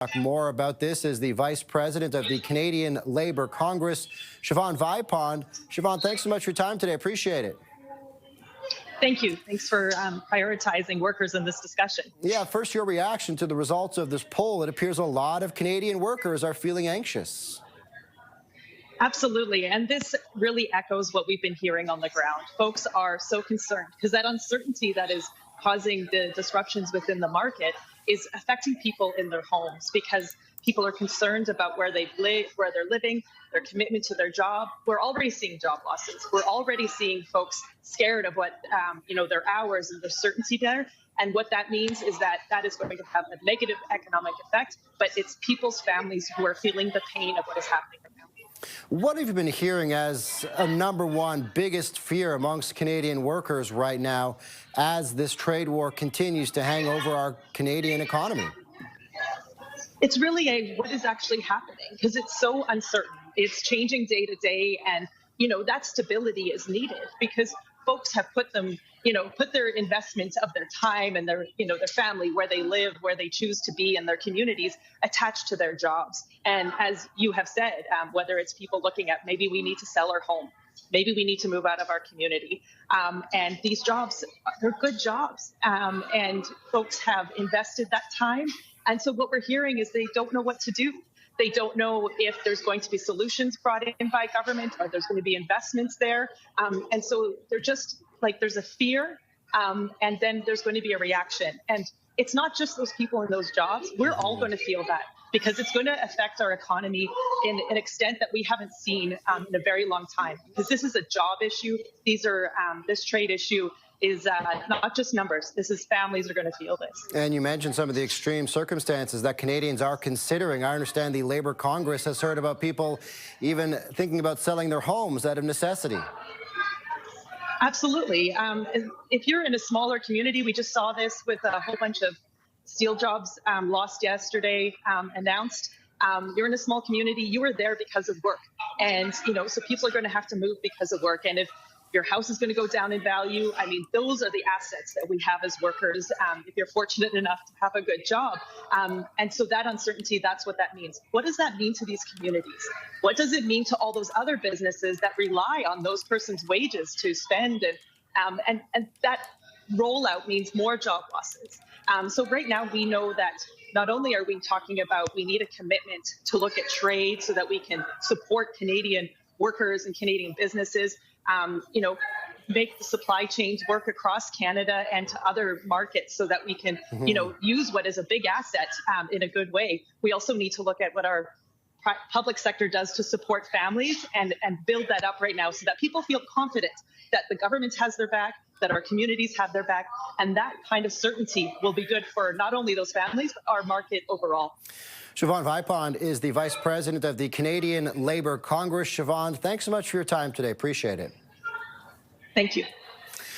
Talk more about this is the Vice President of the Canadian Labour Congress, Siobhan Vipond. Siobhan, thanks so much for your time today. Appreciate it. Thank you. Thanks for prioritizing workers in this discussion. Yeah, first, your reaction to the results of this poll. It appears a lot of Canadian workers are feeling anxious. Absolutely. And this really echoes what we've been hearing on the ground. Folks are so concerned because that uncertainty that is causing the disruptions within the market is affecting people in their homes because people are concerned about where they live, where they're living, their commitment to their job. We're already seeing job losses. We're already seeing folks scared of what, their hours and the certainty there. And what that means is that that is going to have a negative economic effect, but it's people's families who are feeling the pain of what is happening right now. What have you been hearing as a #1 biggest fear amongst Canadian workers right now as this trade war continues to hang over our Canadian economy? It's really what is actually happening because it's so uncertain. It's changing day to day. And, that stability is needed because folks have put their investments of their time and their family, where they live, where they choose to be in their communities attached to their jobs. And as you have said, whether it's people looking at maybe we need to sell our home, maybe we need to move out of our community. And these jobs, they're good jobs. And folks have invested that time. And so what we're hearing is they don't know what to do. They don't know if there's going to be solutions brought in by government or there's going to be investments there. And so they're just like there's a fear and then there's going to be a reaction. And it's not just those people in those jobs. We're all going to feel that because it's going to affect our economy in an extent that we haven't seen in a very long time. Because this is a job issue. This trade issue is not just numbers. This is families are going to feel this. And you mentioned some of the extreme circumstances that Canadians are considering. I understand the Labour Congress has heard about people even thinking about selling their homes out of necessity. Absolutely. If you're in a smaller community, we just saw this with a whole bunch of steel jobs lost yesterday, announced. You're in a small community, you were there because of work. And, so people are going to have to move because of work. And if your house is going to go down in value, those are the assets that we have as workers, if you're fortunate enough to have a good job. And so that uncertainty, that's what that means. What does that mean to these communities? What does it mean to all those other businesses that rely on those persons' wages to spend? And that rollout means more job losses. So right now we know that not only are we talking about we need a commitment to look at trade so that we can support Canadian workers and Canadian businesses, make the supply chains work across Canada and to other markets so that we can, use what is a big asset in a good way. We also need to look at what our public sector does to support families and build that up right now so that people feel confident that the government has their back, that our communities have their back, and that kind of certainty will be good for not only those families, but our market overall. Siobhan Vipond is the Vice President of the Canadian Labour Congress. Siobhan, thanks so much for your time today. Appreciate it. Thank you.